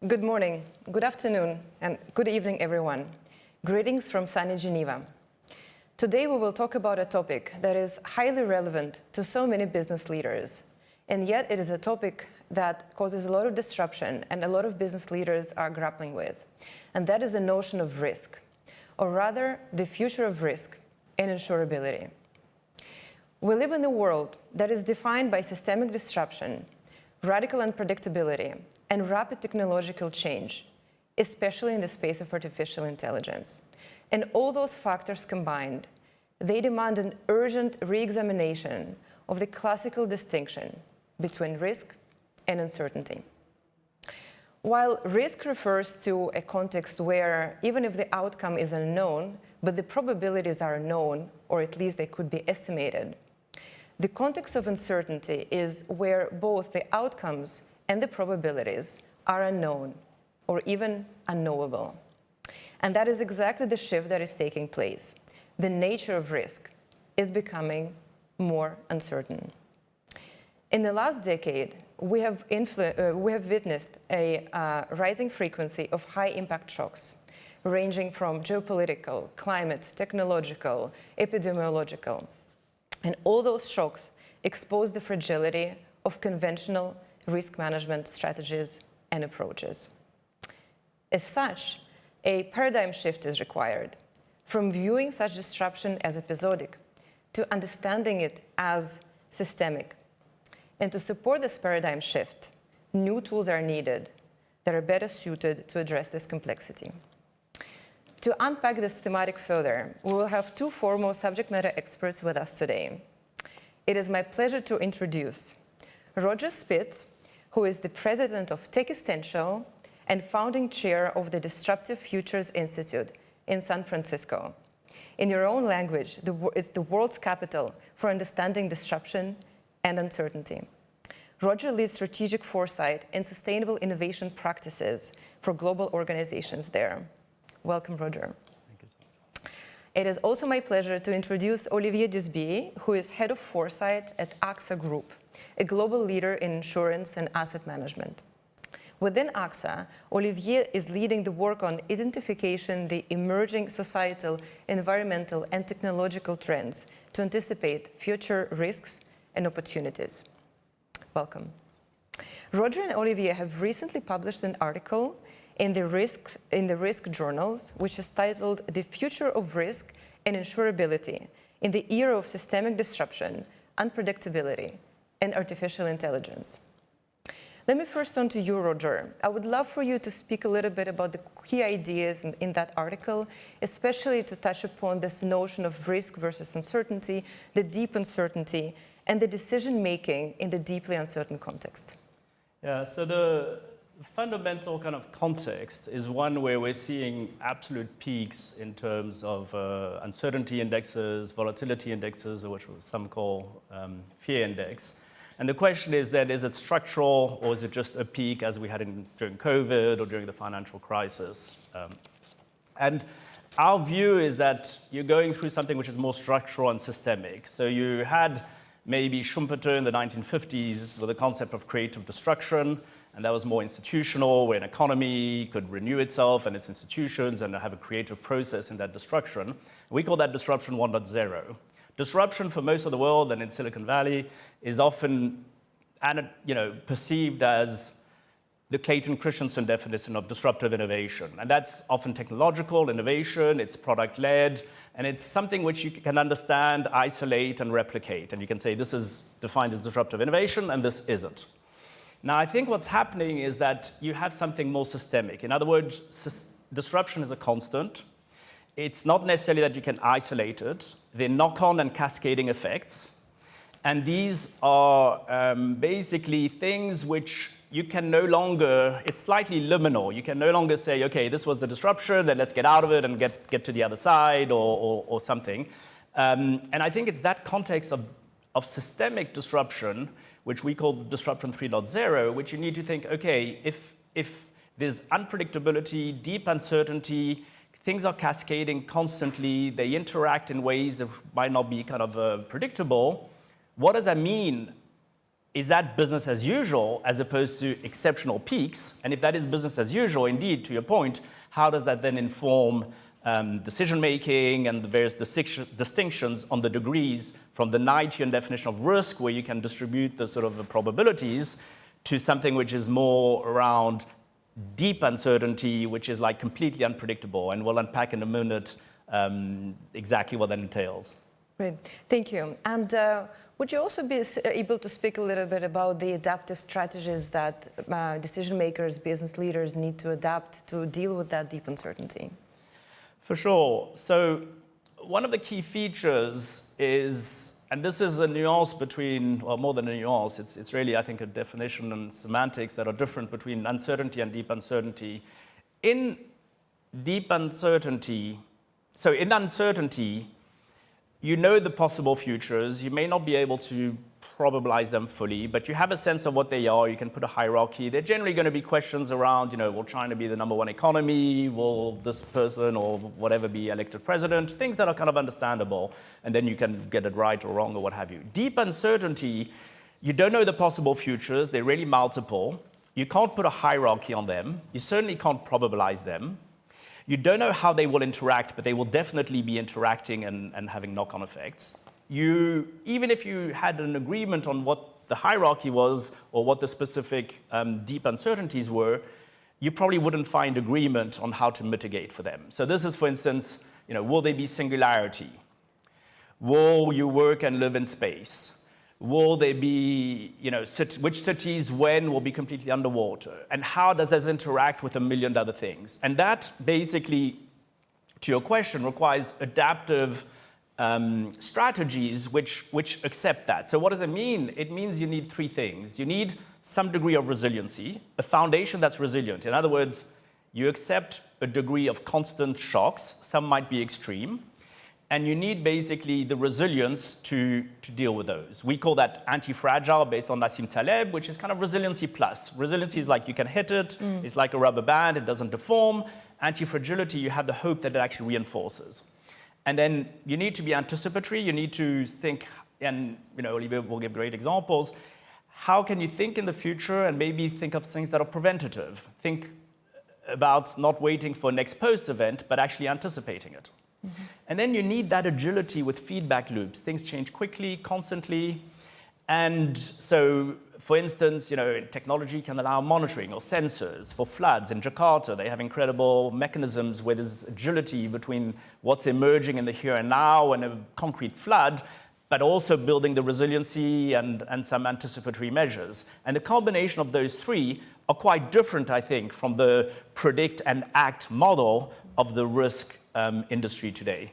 Good morning, good afternoon, and good evening, everyone. Greetings from sunny Geneva. Today we will talk about a topic that is highly relevant to so many business leaders, and yet it is a topic that causes a lot of disruption and a lot of business leaders are grappling with, and that is the notion of risk, or rather the future of risk and insurability. We live in a world that is defined by systemic disruption, radical unpredictability, and rapid technological change, especially in the space of artificial intelligence. And all those factors combined, they demand an urgent re-examination of the classical distinction between risk and uncertainty. While risk refers to a context where even if the outcome is unknown, but the probabilities are known, or at least they could be estimated, the context of uncertainty is where both the outcomes and the probabilities are unknown or even unknowable. And that is exactly the shift that is taking place. The nature of risk is becoming more uncertain. In the last decade, we have witnessed a rising frequency of high-impact shocks, ranging from geopolitical, climate, technological, epidemiological. And all those shocks expose the fragility of conventional risk management strategies and approaches. As such, a paradigm shift is required, from viewing such disruption as episodic to understanding it as systemic. And to support this paradigm shift, new tools are needed that are better suited to address this complexity. To unpack this thematic further, we will have two foremost subject matter experts with us today. It is my pleasure to introduce Roger Spitz, who is the president of Techistential and founding chair of the Disruptive Futures Institute in San Francisco. In your own language, it's the world's capital for understanding disruption and uncertainty. Roger leads strategic foresight and sustainable innovation practices for global organizations there. Welcome, Roger. Thank you so much. It is also my pleasure to introduce Olivier Desbiey, who is head of foresight at AXA Group, a global leader in insurance and asset management. Within AXA, Olivier is leading the work on identifying the emerging societal, environmental, and technological trends to anticipate future risks and opportunities. Welcome. Roger and Olivier have recently published an article in the risk journals, which is titled "The Future of Risk and Insurability in the Era of Systemic Disruption, Unpredictability, and Artificial Intelligence." Let me first turn to you, Roger. I would love for you to speak a little bit about the key ideas in that article, especially to touch upon this notion of risk versus uncertainty, the deep uncertainty, and the decision-making in the deeply uncertain context. Yeah, so the fundamental kind of context is one where we're seeing absolute peaks in terms of uncertainty indexes, volatility indexes, or what some call fear index. And the question is then, is it structural or is it just a peak as we had during COVID or during the financial crisis? And our view is that you're going through something which is more structural and systemic. So you had maybe Schumpeter in the 1950s with the concept of creative destruction, and that was more institutional, where an economy could renew itself and its institutions and have a creative process in that destruction. We call that disruption 1.0. Disruption for most of the world and in Silicon Valley is often perceived as the Clayton Christensen definition of disruptive innovation. And that's often technological innovation, it's product-led, and it's something which you can understand, isolate, and replicate. And you can say this is defined as disruptive innovation and this isn't. Now, I think what's happening is that you have something more systemic. In other words, disruption is a constant. It's not necessarily that you can isolate it. They're knock-on and cascading effects. And these are basically things which you can no longer, it's slightly liminal. You can no longer say, okay, this was the disruption, then let's get out of it and get to the other side or something. And I think it's that context of systemic disruption, which we call disruption 3.0, which you need to think, okay, if there's unpredictability, deep uncertainty, things are cascading constantly, they interact in ways that might not be kind of predictable, what does that mean is that business as usual as opposed to exceptional peaks? And if that is business as usual, indeed, to your point, how does that then inform decision making and the various distinctions on the degrees from the Knightian definition of risk, where you can distribute the sort of the probabilities, to something which is more around deep uncertainty, which is like completely unpredictable, and we'll unpack in a minute exactly what that entails. Great, thank you. And would you also be able to speak a little bit about the adaptive strategies that decision makers, business leaders need to adapt to deal with that deep uncertainty? For sure. So one of the key features is, and this is a nuance between, well, more than a nuance, it's really, I think, a definition and semantics that are different between uncertainty and deep uncertainty. In deep uncertainty, so in uncertainty, you know the possible futures. You may not be able to probabilize them fully, but you have a sense of what they are. You can put a hierarchy. They're generally going to be questions around, will China be the #1 economy? Will this person or whatever be elected president? Things that are kind of understandable, and then you can get it right or wrong or what have you. Deep uncertainty, you don't know the possible futures. They're really multiple. You can't put a hierarchy on them. You certainly can't probabilize them. You don't know how they will interact, but they will definitely be interacting and having knock-on effects. Even if you had an agreement on what the hierarchy was or what the specific deep uncertainties were, you probably wouldn't find agreement on how to mitigate for them. So this is, for instance, will there be singularity? Will you work and live in space? Will there be, which cities, when, will be completely underwater? And how does this interact with a million other things? And that basically, to your question, requires adaptive strategies which accept that. So what does it mean? It means you need three things. You need some degree of resiliency, a foundation that's resilient. In other words, you accept a degree of constant shocks. Some might be extreme. And you need basically the resilience to deal with those. We call that anti-fragile based on Nassim Taleb, which is kind of resiliency plus. Resiliency is like you can hit it. It's like a rubber band. It doesn't deform. Anti-fragility, you have the hope that it actually reinforces. And then you need to be anticipatory. You need to think, and Olivier will give great examples. How can you think in the future and maybe think of things that are preventative? Think about not waiting for next post-event, but actually anticipating it. Mm-hmm. And then you need that agility with feedback loops. Things change quickly, constantly. And so, for instance, technology can allow monitoring or sensors. For floods in Jakarta, they have incredible mechanisms where there's agility between what's emerging in the here and now and a concrete flood, but also building the resiliency and some anticipatory measures. And the combination of those three are quite different, I think, from the predict and act model of the risk industry today.